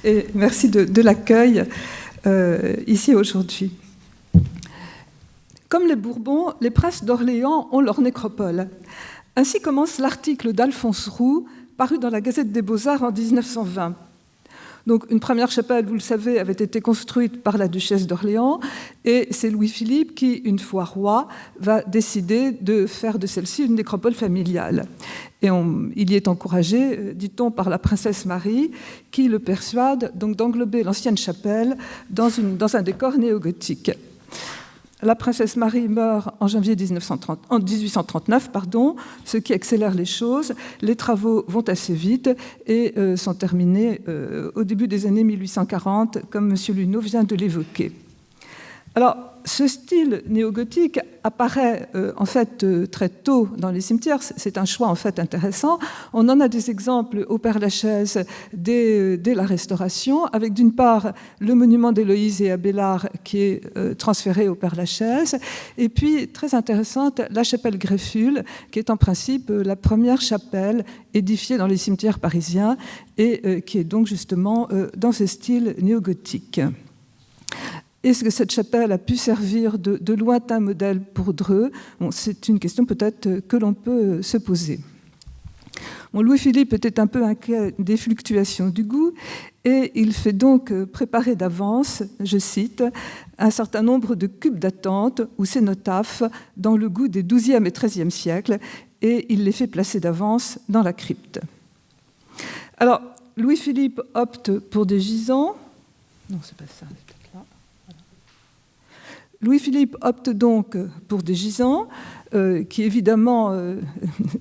et merci de l'accueil ici aujourd'hui. Comme les Bourbons, les princes d'Orléans ont leur nécropole. Ainsi commence l'article d'Alphonse Roux, paru dans la Gazette des Beaux-Arts en 1920. Donc, une première chapelle, vous le savez, avait été construite par la duchesse d'Orléans, et c'est Louis-Philippe qui, une fois roi, va décider de faire de celle-ci une nécropole familiale. Et il y est encouragé, dit-on, par la princesse Marie, qui le persuade donc d'englober l'ancienne chapelle dans un décor néo-gothique. La princesse Marie meurt en janvier 1839, ce qui accélère les choses. Les travaux vont assez vite et sont terminés au début des années 1840, comme M. Luneau vient de l'évoquer. Alors, ce style néo-gothique apparaît en fait très tôt dans les cimetières. C'est un choix en fait intéressant. On en a des exemples au Père-Lachaise dès la Restauration, avec d'une part le monument d'Héloïse et Abélard qui est transféré au Père-Lachaise, et puis très intéressante la chapelle Greffule, qui est en principe la première chapelle édifiée dans les cimetières parisiens et qui est donc justement dans ce style néo-gothique. Est-ce que cette chapelle a pu servir de lointain modèle pour Dreux ? C'est une question peut-être que l'on peut se poser. Louis-Philippe était un peu inquiet des fluctuations du goût et il fait donc préparer d'avance, je cite, un certain nombre de cubes d'attente ou cénotaphes dans le goût des XIIe et XIIIe siècles et il les fait placer d'avance dans la crypte. Alors, Louis-Philippe opte pour des gisants. Non, c'est pas ça. Louis-Philippe opte donc pour des gisants qui évidemment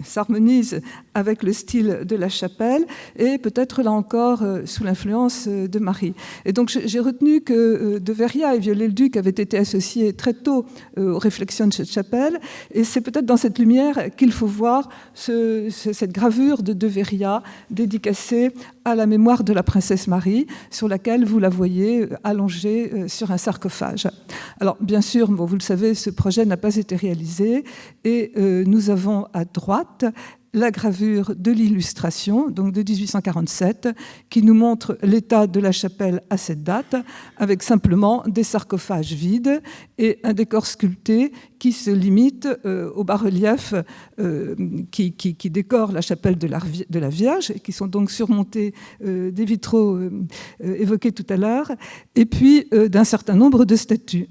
s'harmonisent avec le style de la chapelle et peut-être là encore sous l'influence de Marie. Et donc j'ai retenu que de Veria et Viollet-le-Duc avaient été associés très tôt aux réflexions de cette chapelle et c'est peut-être dans cette lumière qu'il faut voir cette gravure de Veria dédicacée à la mémoire de la princesse Marie sur laquelle vous la voyez allongée sur un sarcophage. Alors bien sûr, vous le savez, ce projet n'a pas été réalisé et nous avons à droite la gravure de l'illustration, donc de 1847, qui nous montre l'état de la chapelle à cette date, avec simplement des sarcophages vides et un décor sculpté qui se limite aux bas-reliefs qui décorent la chapelle de la Vierge, qui sont donc surmontés des vitraux évoqués tout à l'heure, et puis d'un certain nombre de statues.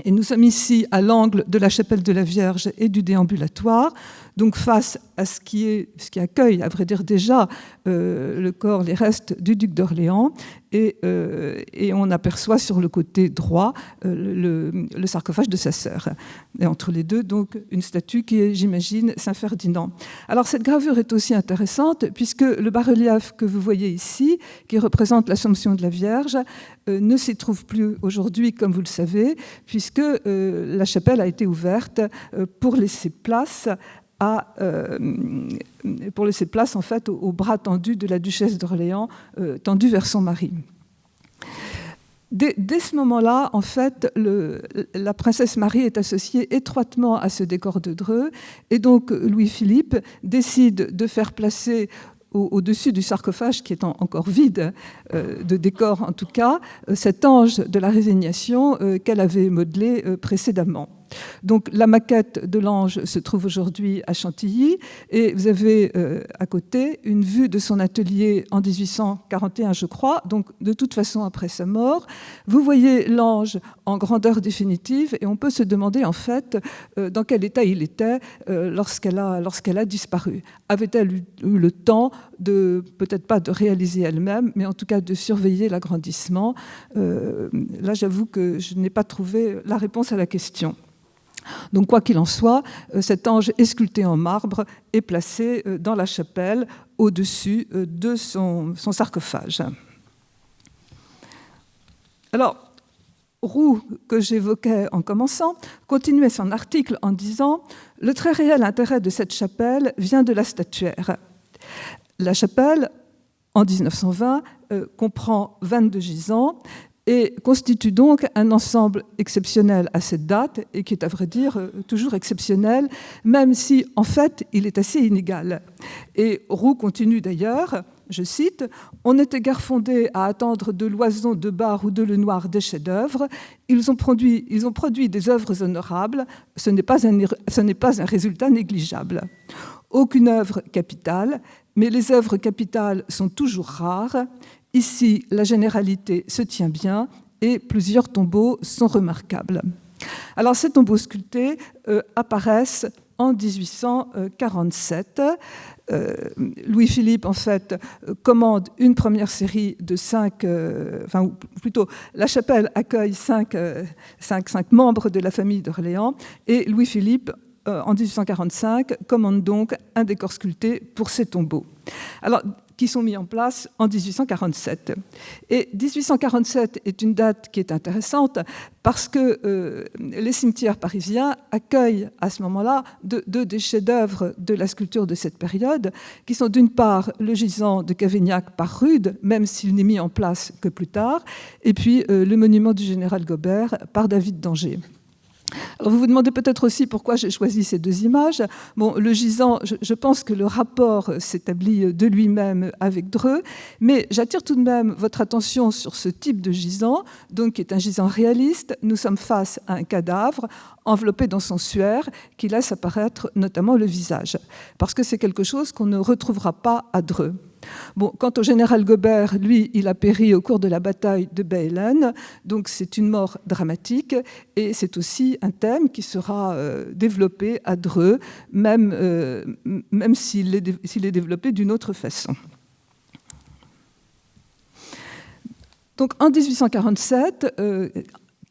Et nous sommes ici à l'angle de la chapelle de la Vierge et du déambulatoire, donc face à ce qui accueille, à vrai dire déjà, le corps, les restes du duc d'Orléans, et on aperçoit sur le côté droit le sarcophage de sa sœur. Et entre les deux, donc, une statue qui est, j'imagine, Saint Ferdinand. Alors cette gravure est aussi intéressante puisque le bas-relief que vous voyez ici, qui représente l'Assomption de la Vierge, ne s'y trouve plus aujourd'hui, comme vous le savez, puisque la chapelle a été ouverte pour laisser place en fait au bras tendu de la duchesse d'Orléans, tendu vers son mari. Dès ce moment-là, en fait, la princesse Marie est associée étroitement à ce décor de Dreux, et donc Louis-Philippe décide de faire placer au-dessus du sarcophage, qui est encore vide, de décor en tout cas, cet ange de la résignation qu'elle avait modelé précédemment. Donc la maquette de l'ange se trouve aujourd'hui à Chantilly et vous avez à côté une vue de son atelier en 1841, je crois, donc de toute façon après sa mort. Vous voyez l'ange en grandeur définitive et on peut se demander en fait dans quel état il était lorsqu'elle a disparu. Avait-elle eu le temps peut-être pas de réaliser elle-même, mais en tout cas de surveiller l'agrandissement? Là, j'avoue que je n'ai pas trouvé la réponse à la question. Donc, quoi qu'il en soit, cet ange est sculpté en marbre et placé dans la chapelle au-dessus de son sarcophage. Alors, Roux, que j'évoquais en commençant, continuait son article en disant « Le très réel intérêt de cette chapelle vient de la statuaire. La chapelle, en 1920, comprend 22 gisants et constitue donc un ensemble exceptionnel à cette date et qui est, à vrai dire, toujours exceptionnel, même si, en fait, il est assez inégal. » Et Roux continue d'ailleurs, je cite, « On n'était guère fondé à attendre de Loison, de Barre ou de Lenoir des chefs-d'œuvre. Ils ont produit des œuvres honorables. Ce n'est pas un résultat négligeable. Aucune œuvre capitale, mais les œuvres capitales sont toujours rares. Ici, la généralité se tient bien et plusieurs tombeaux sont remarquables. » Alors, ces tombeaux sculptés apparaissent en 1847. Louis-Philippe, en fait, commande une première série de 5, ou plutôt, la chapelle accueille 5 membres de la famille d'Orléans, et Louis-Philippe, en 1845, commande donc un décor sculpté pour ces tombeaux. Alors, qui sont mis en place en 1847. Et 1847 est une date qui est intéressante parce que les cimetières parisiens accueillent à ce moment-là deux des chefs-d'œuvre de la sculpture de cette période, qui sont d'une part le gisant de Cavaignac par Rude, même s'il n'est mis en place que plus tard, et puis le monument du général Gobert par David d'Angers. Alors vous vous demandez peut-être aussi pourquoi j'ai choisi ces deux images. Bon, le gisant, je pense que le rapport s'établit de lui-même avec Dreux, mais j'attire tout de même votre attention sur ce type de gisant, donc qui est un gisant réaliste. Nous sommes face à un cadavre enveloppé dans son suaire qui laisse apparaître notamment le visage, parce que c'est quelque chose qu'on ne retrouvera pas à Dreux. Bon, quant au général Gobert, lui, il a péri au cours de la bataille de Baylen, donc c'est une mort dramatique, et c'est aussi un thème qui sera développé à Dreux, même s'il est développé d'une autre façon. Donc en 1847,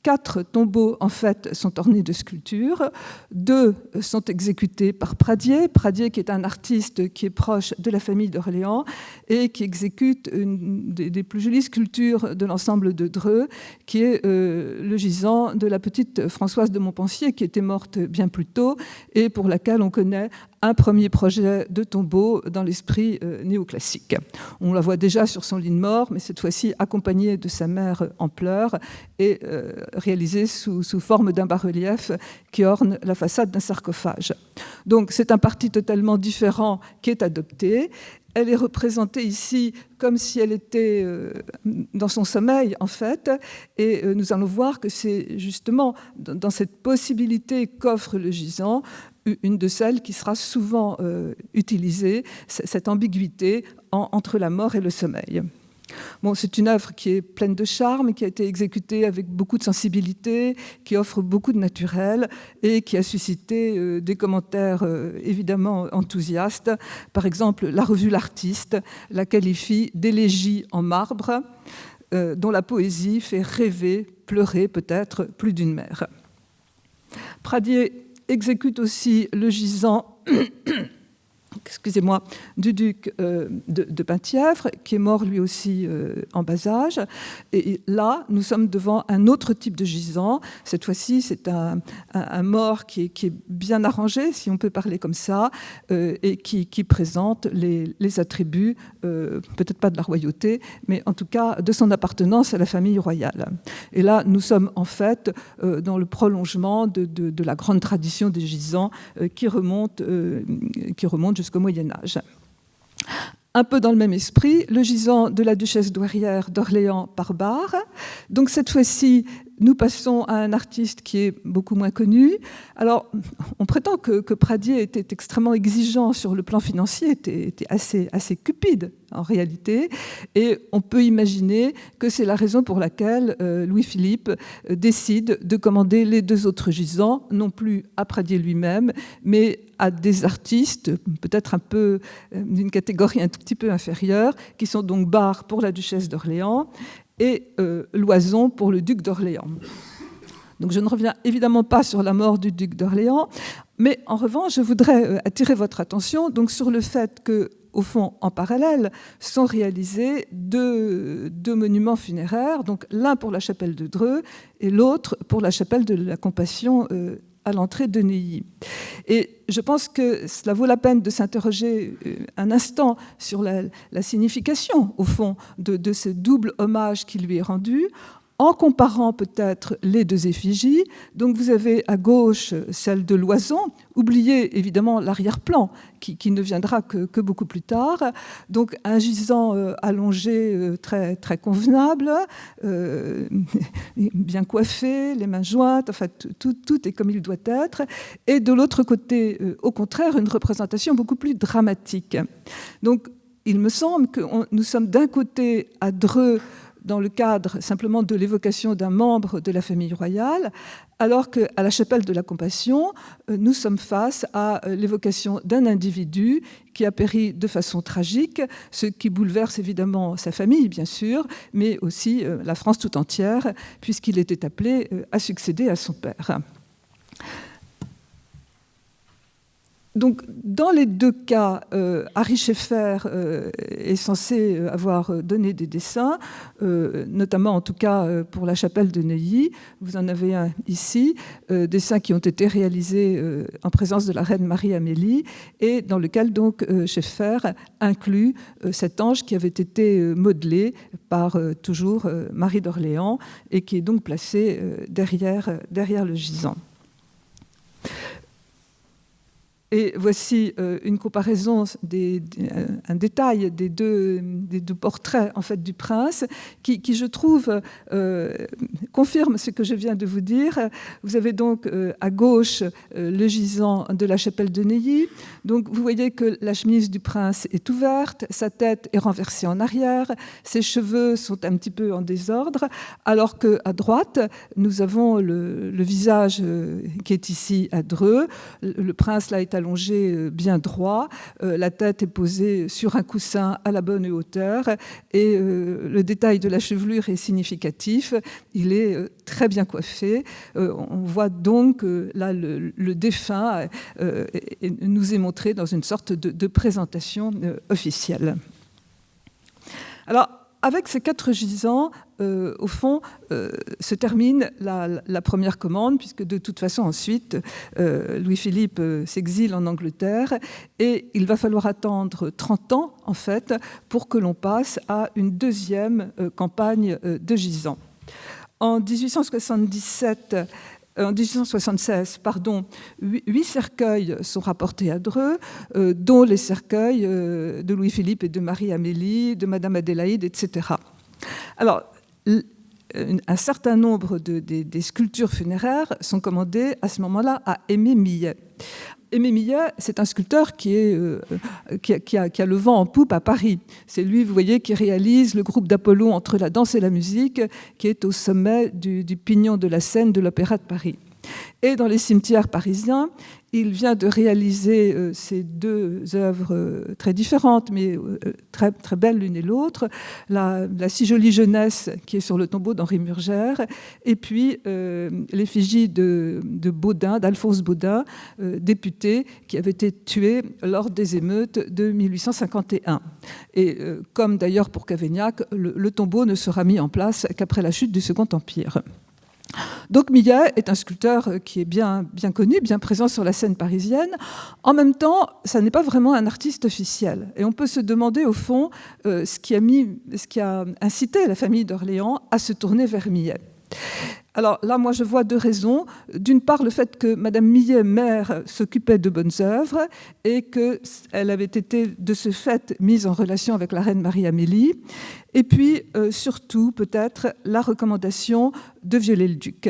4 tombeaux, en fait, sont ornés de sculptures. 2 sont exécutés par Pradier. Pradier, qui est un artiste qui est proche de la famille d'Orléans et qui exécute une des plus jolies sculptures de l'ensemble de Dreux, qui est le gisant de la petite Françoise de Montpensier, qui était morte bien plus tôt et pour laquelle on connaît un premier projet de tombeau dans l'esprit néoclassique. On la voit déjà sur son lit de mort, mais cette fois-ci accompagnée de sa mère en pleurs et réalisée sous forme d'un bas-relief qui orne la façade d'un sarcophage. Donc c'est un parti totalement différent qui est adopté. Elle est représentée ici comme si elle était dans son sommeil, en fait, et nous allons voir que c'est justement dans cette possibilité qu'offre le gisant une de celles qui sera souvent utilisée, cette ambiguïté entre la mort et le sommeil. Bon, c'est une œuvre qui est pleine de charme, qui a été exécutée avec beaucoup de sensibilité, qui offre beaucoup de naturel et qui a suscité des commentaires évidemment enthousiastes. Par exemple, la revue L'Artiste la qualifie d'élégie en marbre, dont la poésie fait rêver, pleurer peut-être plus d'une mère. Pradier exécute aussi le gisant du duc de Penthièvre, qui est mort lui aussi en bas âge. Et là, nous sommes devant un autre type de gisant. Cette fois-ci, c'est un mort qui est bien arrangé, si on peut parler comme ça, et qui présente les attributs, peut-être pas de la royauté, mais en tout cas de son appartenance à la famille royale. Et là, nous sommes en fait dans le prolongement de la grande tradition des gisants qui remonte jusqu'au Moyen-Âge. Un peu dans le même esprit, le gisant de la duchesse douairière d'Orléans par Barre. Donc cette fois-ci, nous passons à un artiste qui est beaucoup moins connu. Alors, on prétend que Pradier était extrêmement exigeant sur le plan financier, était assez cupide en réalité, et on peut imaginer que c'est la raison pour laquelle Louis-Philippe décide de commander les 2 autres gisants, non plus à Pradier lui-même, mais à des artistes, peut-être un peu d'une catégorie un tout petit peu inférieure, qui sont donc Barre pour la duchesse d'Orléans et Loison pour le duc d'Orléans. Donc je ne reviens évidemment pas sur la mort du duc d'Orléans, mais en revanche, je voudrais attirer votre attention donc, sur le fait que, au fond, en parallèle, sont réalisés deux monuments funéraires, donc l'un pour la chapelle de Dreux et l'autre pour la chapelle de la Compassion à l'entrée de Neuilly. Et je pense que cela vaut la peine de s'interroger un instant sur la signification, au fond, de ce double hommage qui lui est rendu. en comparant peut-être les deux effigies. Donc vous avez à gauche celle de Loison, oubliez évidemment l'arrière-plan, qui ne viendra que beaucoup plus tard. Donc un gisant allongé très, très convenable, bien coiffé, les mains jointes, enfin tout est comme il doit être. Et de l'autre côté, au contraire, une représentation beaucoup plus dramatique. Donc il me semble que nous sommes d'un côté à Dreux, dans le cadre simplement de l'évocation d'un membre de la famille royale, alors qu'à la chapelle de la Compassion, nous sommes face à l'évocation d'un individu qui a péri de façon tragique, ce qui bouleverse évidemment sa famille, bien sûr, mais aussi la France tout entière, puisqu'il était appelé à succéder à son père. Donc, dans les deux cas, Ary Scheffer est censé avoir donné des dessins, notamment en tout cas pour la chapelle de Neuilly. Vous en avez un ici, dessins qui ont été réalisés en présence de la reine Marie-Amélie, et dans lequel donc Scheffer inclut cet ange qui avait été modelé par toujours Marie d'Orléans et qui est donc placé derrière le gisant. Et voici une comparaison, un détail des deux portraits en fait, du prince, qui je trouve, confirme ce que je viens de vous dire. Vous avez donc à gauche le gisant de la chapelle de Neuilly. Donc vous voyez que la chemise du prince est ouverte, sa tête est renversée en arrière, ses cheveux sont un petit peu en désordre, alors qu'à droite, nous avons le visage qui est ici à Dreux. Le prince là est allongé bien droit, la tête est posée sur un coussin à la bonne hauteur et le détail de la chevelure est significatif, il est très bien coiffé. On voit donc là le défunt nous est montré dans une sorte de présentation officielle. Alors, avec ces 4 gisants, au fond, se termine la première commande, puisque de toute façon, ensuite, Louis-Philippe s'exile en Angleterre, et il va falloir attendre 30 ans, en fait, pour que l'on passe à une deuxième campagne de gisants. En 1876, 8 cercueils sont rapportés à Dreux, dont les cercueils de Louis-Philippe et de Marie-Amélie, de Madame Adélaïde, etc. Alors, un certain nombre des sculptures funéraires sont commandées à ce moment-là à Aimé Millet. Aimé Millet, c'est un sculpteur qui a le vent en poupe à Paris. C'est lui, vous voyez, qui réalise le groupe d'Apollon entre la danse et la musique, qui est au sommet du pignon de la scène de l'Opéra de Paris. Et dans les cimetières parisiens, il vient de réaliser ces 2 œuvres très différentes, mais très, très belles l'une et l'autre. La si jolie jeunesse qui est sur le tombeau d'Henri Murgère, et puis l'effigie de Baudin, d'Alphonse Baudin, député, qui avait été tué lors des émeutes de 1851. Et comme d'ailleurs pour Cavaignac, le tombeau ne sera mis en place qu'après la chute du Second Empire. Donc Millet est un sculpteur qui est bien connu, bien présent sur la scène parisienne. En même temps, ça n'est pas vraiment un artiste officiel. Et on peut se demander, au fond, ce qui a incité la famille d'Orléans à se tourner vers Millet. Alors là, moi, je vois 2 raisons. D'une part, le fait que Madame Millet, mère, s'occupait de bonnes œuvres et qu'elle avait été, de ce fait, mise en relation avec la reine Marie-Amélie. Et puis, surtout, peut-être, la recommandation de Viollet-le-Duc.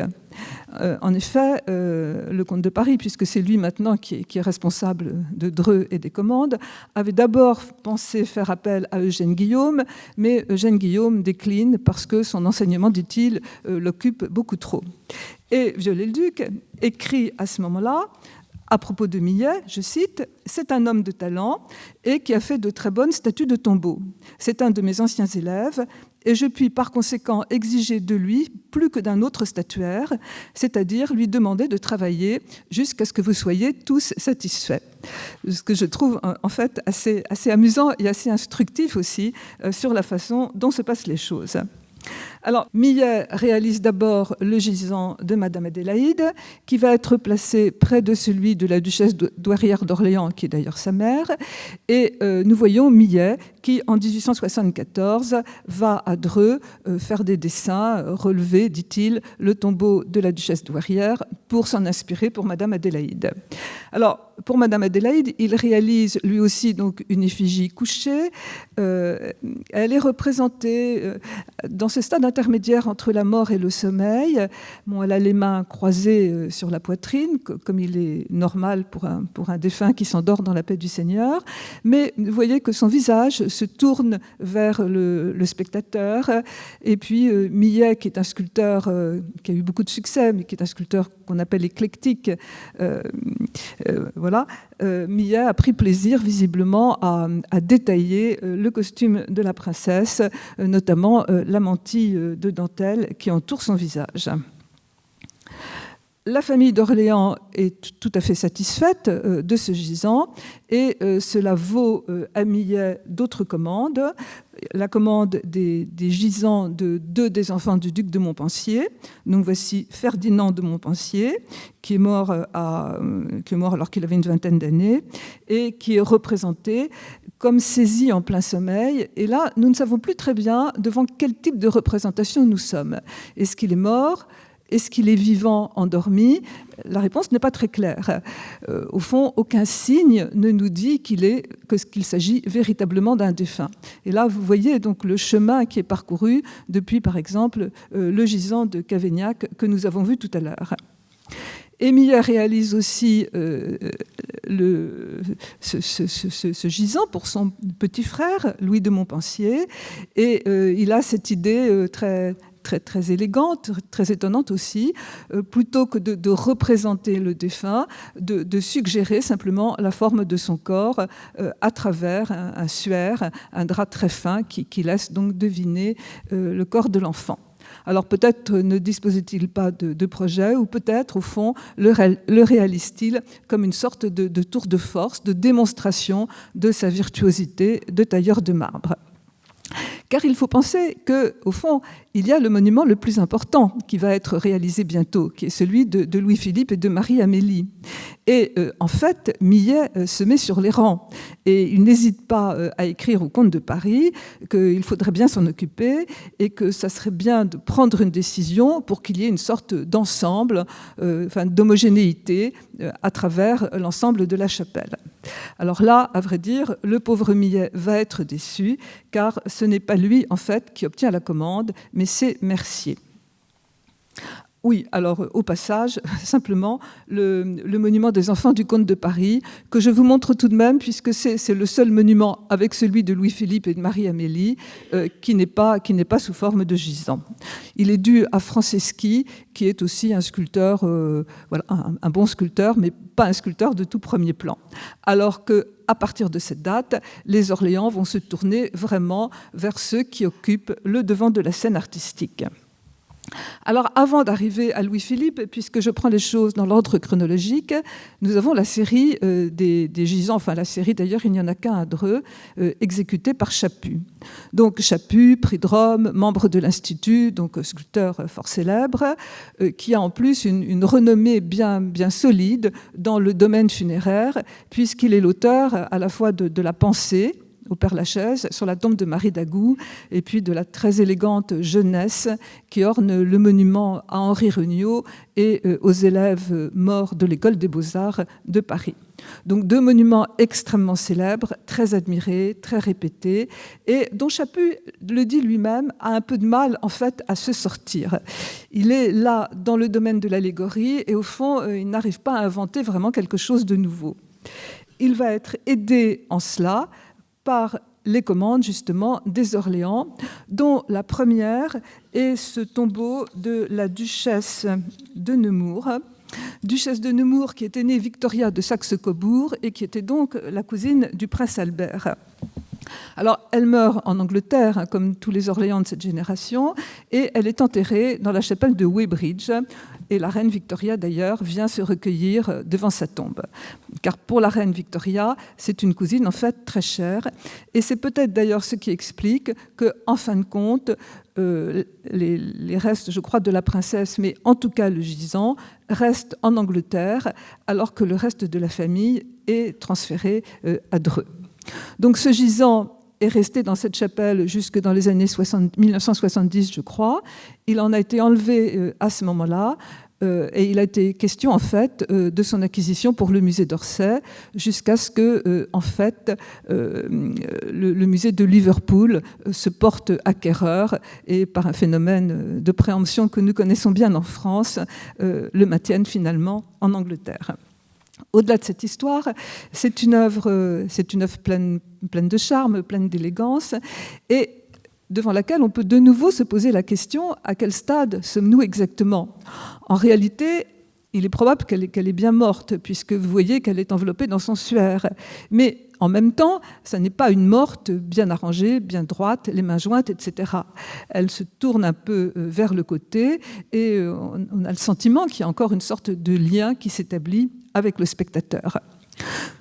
En effet, le comte de Paris, puisque c'est lui maintenant qui est responsable de Dreux et des commandes, avait d'abord pensé faire appel à Eugène Guillaume, mais Eugène Guillaume décline parce que son enseignement, dit-il, l'occupe beaucoup trop. Et Viollet-le-Duc écrit à ce moment-là, à propos de Millet, je cite, « C'est un homme de talent et qui a fait de très bonnes statues de tombeaux. C'est un de mes anciens élèves et je puis par conséquent exiger de lui plus que d'un autre statuaire, c'est-à-dire lui demander de travailler jusqu'à ce que vous soyez tous satisfaits. » Ce que je trouve en fait assez amusant et assez instructif aussi sur la façon dont se passent les choses. Alors, Millet réalise d'abord le gisant de Madame Adélaïde, qui va être placé près de celui de la duchesse douairière d'Orléans, qui est d'ailleurs sa mère. Et nous voyons Millet qui, en 1874, va à Dreux faire des dessins, relever, dit-il, le tombeau de la duchesse douairière pour s'en inspirer pour Madame Adélaïde. Alors, pour Madame Adélaïde, il réalise lui aussi donc une effigie couchée. Elle est représentée dans ce stade intermédiaire entre la mort et le sommeil. Bon, elle a les mains croisées sur la poitrine, comme il est normal pour un défunt qui s'endort dans la paix du Seigneur. Mais vous voyez que son visage se tourne vers le spectateur. Et puis Millet, qui est un sculpteur qui a eu beaucoup de succès, mais qui est un sculpteur qu'on appelle éclectique, voilà, Millet a pris plaisir visiblement à détailler le costume de la princesse, notamment la mantille de dentelle qui entoure son visage. La famille d'Orléans est tout à fait satisfaite de ce gisant et cela vaut à Millet d'autres commandes. La commande des gisants de deux des enfants du duc de Montpensier. Donc voici Ferdinand de Montpensier, qui est mort alors qu'il avait une vingtaine d'années et qui est représenté comme saisi en plein sommeil. Et là, nous ne savons plus très bien devant quel type de représentation nous sommes. Est-ce qu'il est mort ? Est-ce qu'il est vivant, endormi ? La réponse n'est pas très claire. Au fond, aucun signe ne nous dit qu'il s'agit véritablement d'un défunt. Et là, vous voyez donc le chemin qui est parcouru depuis, par exemple, le gisant de Cavaignac que nous avons vu tout à l'heure. Millet réalise aussi ce gisant pour son petit frère, Louis de Montpensier, et il a cette idée très élégante, très étonnante aussi, plutôt que de représenter le défunt, de suggérer simplement la forme de son corps à travers un suaire, un drap très fin qui laisse donc deviner le corps de l'enfant. Alors peut-être ne disposait-il pas de projet, ou peut-être, au fond, le réalise-t-il comme une sorte de tour de force, de démonstration de sa virtuosité de tailleur de marbre. Car il faut penser qu'au fond, il y a le monument le plus important qui va être réalisé bientôt, qui est celui de Louis-Philippe et de Marie-Amélie. Et en fait, Millet se met sur les rangs. Et il n'hésite pas à écrire au comte de Paris qu'il faudrait bien s'en occuper et que ça serait bien de prendre une décision pour qu'il y ait une sorte d'ensemble, d'homogénéité à travers l'ensemble de la chapelle. Alors là, à vrai dire, le pauvre Millet va être déçu, car ce n'est pas lui, en fait, qui obtient la commande, mais c'est Mercier. Oui, alors au passage, simplement, le monument des enfants du comte de Paris, que je vous montre tout de même, puisque c'est le seul monument avec celui de Louis-Philippe et de Marie-Amélie qui n'est pas sous forme de gisant. Il est dû à Franceschi, qui est aussi un sculpteur, un bon sculpteur, mais pas un sculpteur de tout premier plan. Alors qu'à partir de cette date, les Orléans vont se tourner vraiment vers ceux qui occupent le devant de la scène artistique. Alors, avant d'arriver à Louis-Philippe, puisque je prends les choses dans l'ordre chronologique, nous avons la série des gisants, enfin la série d'ailleurs, il n'y en a qu'un à Dreux, exécutée par Chaput. Donc Chaput, prix de Rome, membre de l'Institut, donc sculpteur fort célèbre, qui a en plus une renommée bien solide dans le domaine funéraire, puisqu'il est l'auteur à la fois de la pensée, au Père-Lachaise, sur la tombe de Marie d'Agoult, et puis de la très élégante jeunesse qui orne le monument à Henri Regnault et aux élèves morts de l'École des Beaux-Arts de Paris. Donc deux monuments extrêmement célèbres, très admirés, très répétés, et dont Chaput, le dit lui-même, a un peu de mal en fait à se sortir. Il est là dans le domaine de l'allégorie et au fond, il n'arrive pas à inventer vraiment quelque chose de nouveau. Il va être aidé en cela par les commandes, justement, des Orléans, dont la première est ce tombeau de la duchesse de Nemours. Duchesse de Nemours qui était née Victoria de Saxe-Cobourg et qui était donc la cousine du prince Albert. Alors, elle meurt en Angleterre, comme tous les Orléans de cette génération, et elle est enterrée dans la chapelle de Weybridge. Et la reine Victoria, d'ailleurs, vient se recueillir devant sa tombe. Car pour la reine Victoria, c'est une cousine, en fait, très chère. Et c'est peut-être d'ailleurs ce qui explique qu'en fin de compte, les restes, je crois, de la princesse, mais en tout cas le gisant, restent en Angleterre, alors que le reste de la famille est transféré à Dreux. Donc ce gisant est resté dans cette chapelle jusque dans les années 1970, je crois. Il en a été enlevé à ce moment-là, et il a été question, en fait, de son acquisition pour le musée d'Orsay, jusqu'à ce que, en fait, le musée de Liverpool se porte acquéreur et, par un phénomène de préemption que nous connaissons bien en France, le maintienne finalement en Angleterre. Au-delà de cette histoire, c'est une œuvre pleine de charme, pleine d'élégance, et devant laquelle on peut de nouveau se poser la question: à quel stade sommes-nous exactement ? En réalité, il est probable qu'elle est bien morte, puisque vous voyez qu'elle est enveloppée dans son suaire. Mais en même temps, ça n'est pas une morte bien arrangée, bien droite, les mains jointes, etc. Elle se tourne un peu vers le côté, et on a le sentiment qu'il y a encore une sorte de lien qui s'établit avec le spectateur.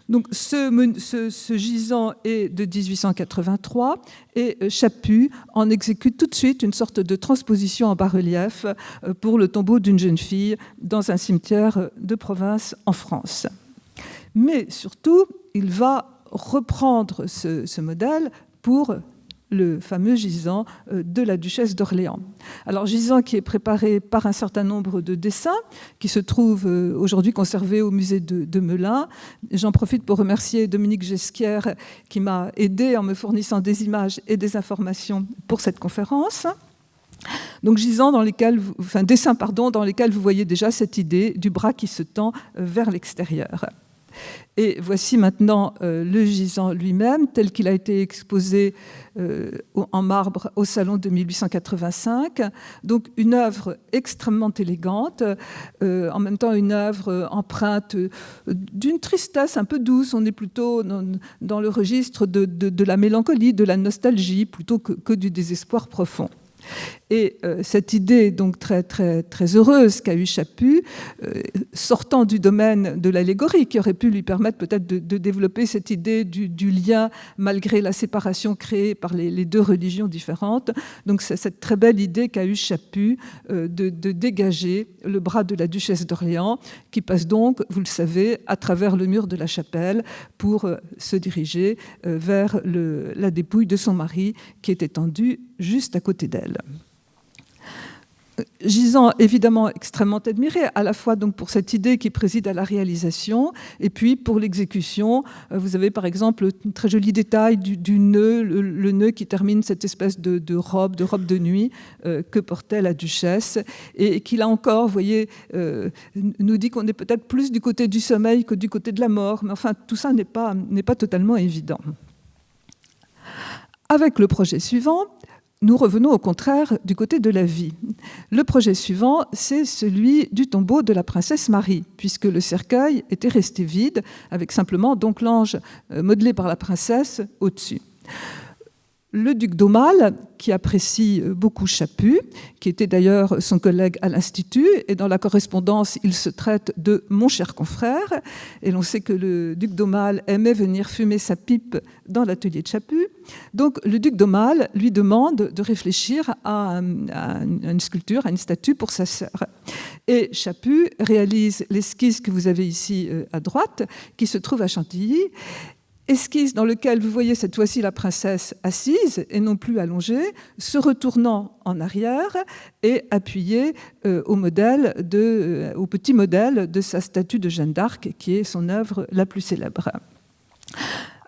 Donc ce gisant est de 1883 et Chaput en exécute tout de suite une sorte de transposition en bas-relief pour le tombeau d'une jeune fille dans un cimetière de province en France. Mais surtout, il va reprendre ce modèle pour le fameux gisant de la duchesse d'Orléans. Alors, gisant qui est préparé par un certain nombre de dessins qui se trouvent aujourd'hui conservés au musée de Melun. J'en profite pour remercier Dominique Gesquière qui m'a aidé en me fournissant des images et des informations pour cette conférence. Donc, dessins dans lesquels vous voyez déjà cette idée du bras qui se tend vers l'extérieur. Et voici maintenant le gisant lui-même, tel qu'il a été exposé en marbre au salon de 1885. Donc une œuvre extrêmement élégante, en même temps une œuvre empreinte d'une tristesse un peu douce. On est plutôt dans le registre de la mélancolie, de la nostalgie, plutôt que du désespoir profond. Et cette idée donc très, très, très heureuse qu'a eu Chaput, sortant du domaine de l'allégorie, qui aurait pu lui permettre peut-être de développer cette idée du lien malgré la séparation créée par les deux religions différentes. Donc c'est cette très belle idée qu'a eu Chaput de dégager le bras de la duchesse d'Orléans, qui passe donc, vous le savez, à travers le mur de la chapelle pour se diriger vers la dépouille de son mari, qui est étendue juste à côté d'elle. Gisant évidemment extrêmement admiré, à la fois donc pour cette idée qui préside à la réalisation et puis pour l'exécution. Vous avez par exemple un très joli détail du nœud, le nœud qui termine cette espèce de robe de nuit que portait la duchesse et qui là encore, vous voyez, nous dit qu'on est peut-être plus du côté du sommeil que du côté de la mort. Mais enfin, tout ça n'est pas totalement évident. Avec le projet suivant, nous revenons au contraire du côté de la vie. Le projet suivant, c'est celui du tombeau de la princesse Marie, puisque le cercueil était resté vide, avec simplement donc l'ange modelé par la princesse au-dessus. Le duc d'Aumale, qui apprécie beaucoup Chaput, qui était d'ailleurs son collègue à l'Institut, et dans la correspondance, il se traite de « mon cher confrère », et l'on sait que le duc d'Aumale aimait venir fumer sa pipe dans l'atelier de Chaput. Donc le duc d'Aumale lui demande de réfléchir à une sculpture, à une statue pour sa sœur. Et Chaput réalise l'esquisse que vous avez ici à droite, qui se trouve à Chantilly, esquisse dans lequel vous voyez cette fois-ci la princesse assise et non plus allongée, se retournant en arrière et appuyée au petit modèle de sa statue de Jeanne d'Arc, qui est son œuvre la plus célèbre.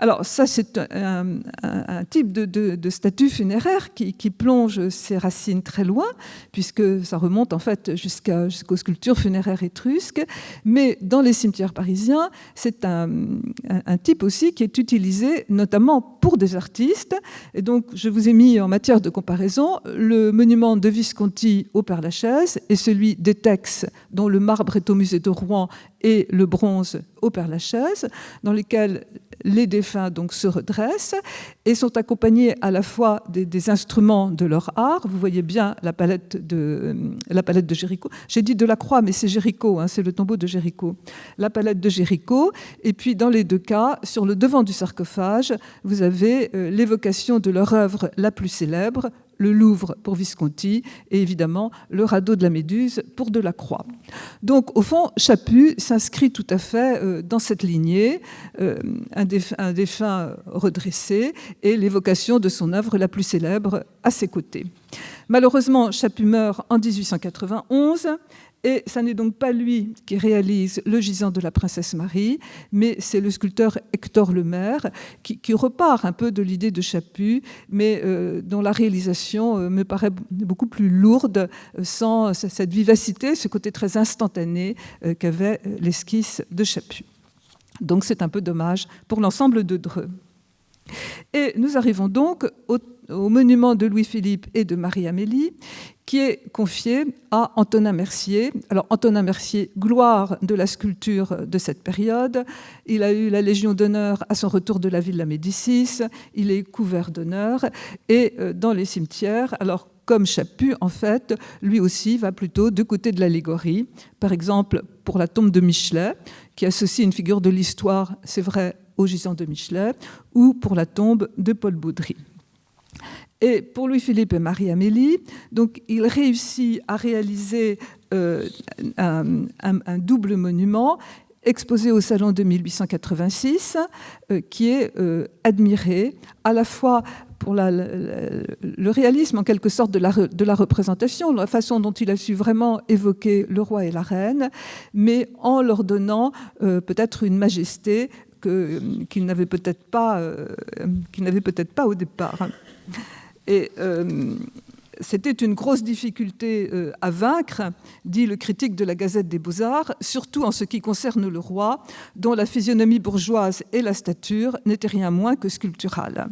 Alors ça, c'est un type de statue funéraire qui plonge ses racines très loin, puisque ça remonte en fait jusqu'aux sculptures funéraires étrusques. Mais dans les cimetières parisiens, c'est un type aussi qui est utilisé notamment pour des artistes. Et donc, je vous ai mis en matière de comparaison le monument de Visconti au Père-Lachaise et celui d'Étex, dont le marbre est au musée de Rouen et le bronze au Père-Lachaise, dans lesquelles les défunts donc se redressent et sont accompagnés à la fois des instruments de leur art. Vous voyez bien la palette de Géricault. J'ai dit de la Croix, mais c'est Géricault, hein, c'est le tombeau de Géricault. La palette de Géricault. Et puis, dans les deux cas, sur le devant du sarcophage, vous avez l'évocation de leur œuvre la plus célèbre, le Louvre pour Visconti et évidemment le radeau de la Méduse pour Delacroix. Donc au fond, Chaput s'inscrit tout à fait dans cette lignée, un défunt redressé et l'évocation de son œuvre la plus célèbre à ses côtés. Malheureusement, Chaput meurt en 1891. Et ce n'est donc pas lui qui réalise le gisant de la princesse Marie, mais c'est le sculpteur Hector Lemaire qui repart un peu de l'idée de Chaput, mais dont la réalisation me paraît beaucoup plus lourde, sans cette vivacité, ce côté très instantané qu'avait l'esquisse de Chaput. Donc c'est un peu dommage pour l'ensemble de Dreux. Et nous arrivons donc au monument de Louis-Philippe et de Marie-Amélie, qui est confié à Antonin Mercier. Alors Antonin Mercier, gloire de la sculpture de cette période. Il a eu la Légion d'honneur à son retour de la ville de la Médicis. Il est couvert d'honneur. Et dans les cimetières, alors comme Chaput, en fait, lui aussi va plutôt du côté de l'allégorie. Par exemple, pour la tombe de Michelet, qui associe une figure de l'histoire, c'est vrai, au gisant de Michelet, ou pour la tombe de Paul Baudry. Et pour Louis-Philippe et Marie-Amélie, donc il réussit à réaliser un double monument exposé au Salon de 1886, qui est admiré à la fois pour le réalisme en quelque sorte de la représentation, la façon dont il a su vraiment évoquer le roi et la reine, mais en leur donnant peut-être une majesté qu'il n'avait peut-être pas au départ. Et c'était une grosse difficulté à vaincre, dit le critique de la Gazette des Beaux-Arts, surtout en ce qui concerne le roi, dont la physionomie bourgeoise et la stature n'étaient rien moins que sculpturales.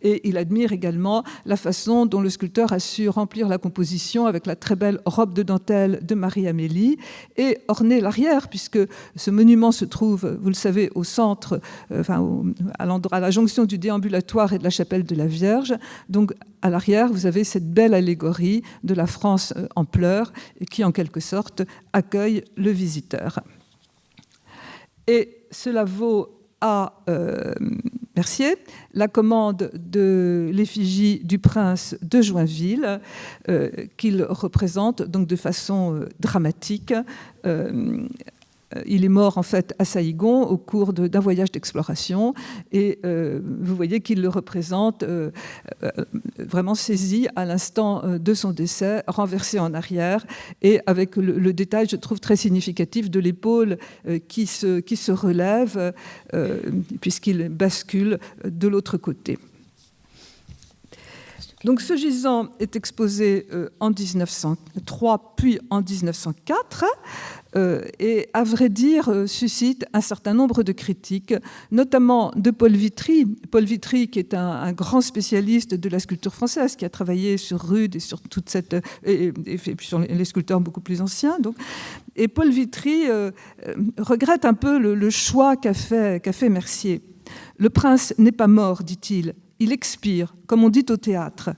Et il admire également la façon dont le sculpteur a su remplir la composition avec la très belle robe de dentelle de Marie-Amélie et orner l'arrière, puisque ce monument se trouve, vous le savez, au centre, à la jonction du déambulatoire et de la chapelle de la Vierge. Donc à l'arrière, vous avez cette belle allégorie de la France en pleurs qui, en quelque sorte, accueille le visiteur. Et cela vaut à Mercier la commande de l'effigie du prince de Joinville, qu'il représente donc de façon dramatique. Il est mort en fait à Saïgon au cours d'un voyage d'exploration et vous voyez qu'il le représente vraiment saisi à l'instant de son décès, renversé en arrière et avec le détail, je trouve, très significatif de l'épaule qui se relève puisqu'il bascule de l'autre côté. Donc ce gisant est exposé en 1903 puis en 1904 et à vrai dire suscite un certain nombre de critiques, notamment de Paul Vitry. Paul Vitry qui est un grand spécialiste de la sculpture française, qui a travaillé sur Rude et sur toute cette et sur les sculpteurs beaucoup plus anciens. Donc. Et Paul Vitry regrette un peu le choix qu'a fait Mercier. Le prince n'est pas mort, dit-il. Il expire, comme on dit au théâtre.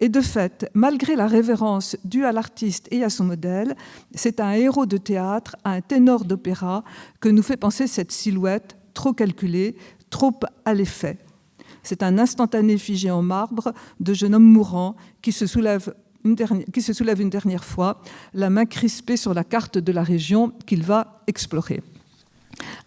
Et de fait, malgré la révérence due à l'artiste et à son modèle, c'est à un héros de théâtre, à un ténor d'opéra, que nous fait penser cette silhouette trop calculée, trop à l'effet. C'est un instantané figé en marbre de jeune homme mourant qui se soulève une dernière fois, la main crispée sur la carte de la région qu'il va explorer.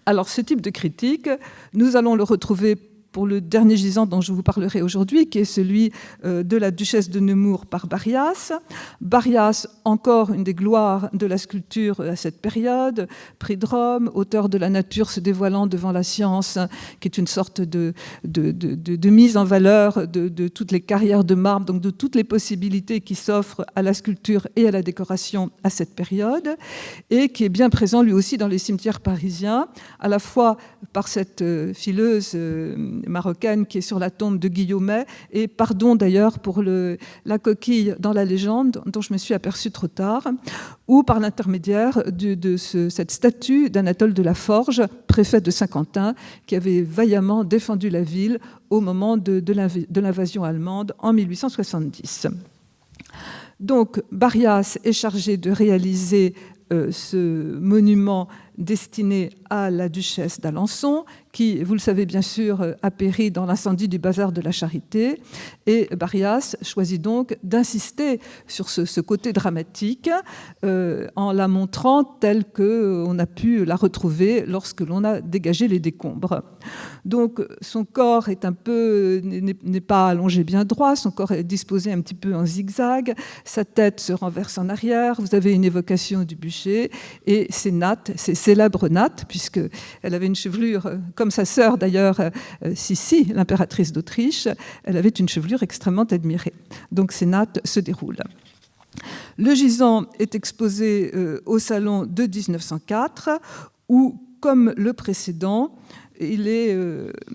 Alors, ce type de critique, nous allons le retrouver pour le dernier gisant dont je vous parlerai aujourd'hui, qui est celui de la duchesse de Nemours par Barrias. Barrias, encore une des gloires de la sculpture à cette période, prix de Rome, auteur de La nature se dévoilant devant la science, qui est une sorte de mise en valeur de toutes les carrières de marbre, donc de toutes les possibilités qui s'offrent à la sculpture et à la décoration à cette période, et qui est bien présent lui aussi dans les cimetières parisiens, à la fois par cette fileuse marocaine qui est sur la tombe de Guillaumet, et pardon d'ailleurs pour la coquille dans la légende, dont je me suis aperçue trop tard, ou par l'intermédiaire de cette statue d'Anatole de la Forge, préfet de Saint-Quentin, qui avait vaillamment défendu la ville au moment de l'invasion allemande en 1870. Donc, Barias est chargé de réaliser ce monument destiné à la duchesse d'Alençon, qui, vous le savez bien sûr, a péri dans l'incendie du bazar de la Charité. Et Barias choisit donc d'insister sur ce côté dramatique en la montrant telle qu'on a pu la retrouver lorsque l'on a dégagé les décombres. Donc son corps n'est pas allongé bien droit, son corps est disposé un petit peu en zigzag, sa tête se renverse en arrière, vous avez une évocation du bûcher, et ses nattes, ses célèbres nattes, puisqu'elle avait une chevelure, comme sa sœur d'ailleurs, Sissi, l'impératrice d'Autriche, elle avait une chevelure extrêmement admirée. Donc ces nattes se déroulent. Le gisant est exposé au salon de 1904, où, comme le précédent,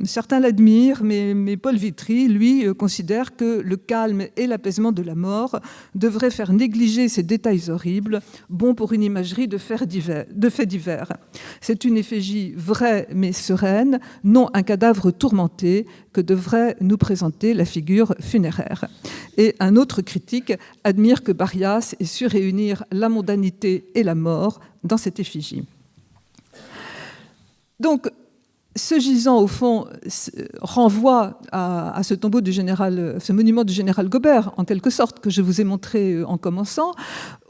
certains l'admirent, mais Paul Vitry, lui, considère que le calme et l'apaisement de la mort devraient faire négliger ces détails horribles, bons pour une imagerie de faits divers. C'est une effigie vraie mais sereine, non un cadavre tourmenté, que devrait nous présenter la figure funéraire. Et un autre critique admire que Barias ait su réunir la mondanité et la mort dans cette effigie. Donc, ce gisant, au fond, renvoie à ce tombeau du général, ce monument du général Gobert, en quelque sorte, que je vous ai montré en commençant.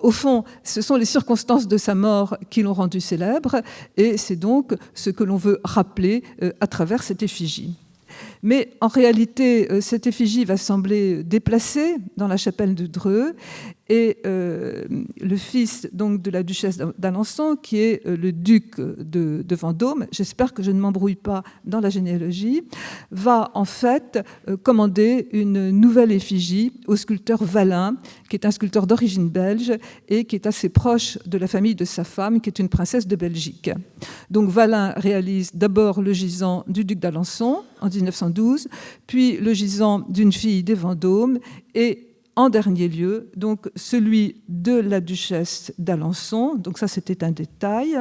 Au fond, ce sont les circonstances de sa mort qui l'ont rendu célèbre, et c'est donc ce que l'on veut rappeler à travers cette effigie. Mais en réalité, cette effigie va sembler déplacée dans la chapelle de Dreux, et le fils donc de la duchesse d'Alençon, qui est le duc de Vendôme, j'espère que je ne m'embrouille pas dans la généalogie, va en fait commander une nouvelle effigie au sculpteur Vallin, qui est un sculpteur d'origine belge et qui est assez proche de la famille de sa femme, qui est une princesse de Belgique. Donc Vallin réalise d'abord le gisant du duc d'Alençon en 1912, puis le gisant d'une fille des Vendôme, et en dernier lieu, donc celui de la duchesse d'Alençon. Donc ça, c'était un détail.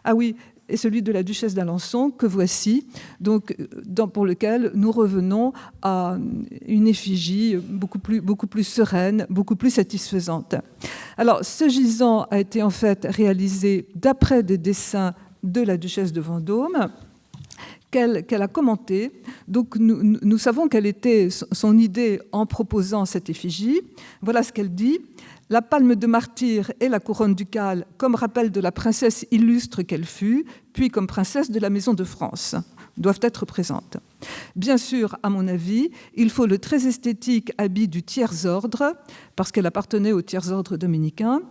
Ah oui, et celui de la duchesse d'Alençon que voici, donc pour lequel nous revenons à une effigie beaucoup plus sereine, beaucoup plus satisfaisante. Alors, ce gisant a été en fait réalisé d'après des dessins de la duchesse de Vendôme, qu'elle a commenté. Donc nous savons quelle était son idée en proposant cette effigie. Voilà ce qu'elle dit. La palme de martyr et la couronne ducale comme rappel de la princesse illustre qu'elle fut, puis comme princesse de la maison de France, doivent être présentes. Bien sûr, à mon avis, il faut le très esthétique habit du tiers-ordre, parce qu'elle appartenait au tiers-ordre dominicain,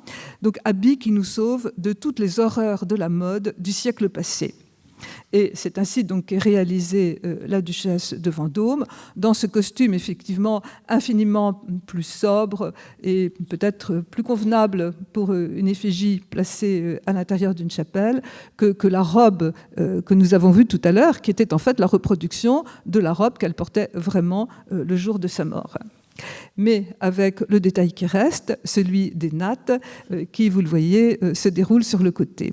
donc habit qui nous sauve de toutes les horreurs de la mode du siècle passé. Et c'est ainsi donc qu'est réalisée la duchesse de Vendôme, dans ce costume effectivement infiniment plus sobre et peut-être plus convenable pour une effigie placée à l'intérieur d'une chapelle que la robe que nous avons vue tout à l'heure, qui était en fait la reproduction de la robe qu'elle portait vraiment le jour de sa mort. Mais avec le détail qui reste, celui des nattes, qui, vous le voyez, se déroule sur le côté.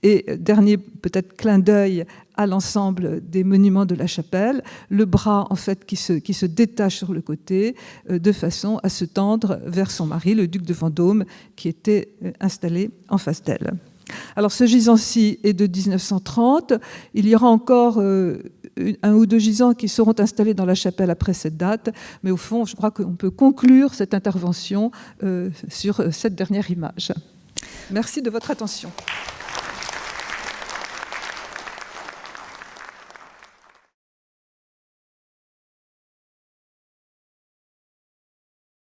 Et dernier peut-être clin d'œil à l'ensemble des monuments de la chapelle, le bras en fait qui se détache sur le côté de façon à se tendre vers son mari, le duc de Vendôme, qui était installé en face d'elle. Alors ce gisant-ci est de 1930, il y aura encore un ou deux gisants qui seront installés dans la chapelle après cette date, mais au fond, je crois qu'on peut conclure cette intervention sur cette dernière image. Merci de votre attention.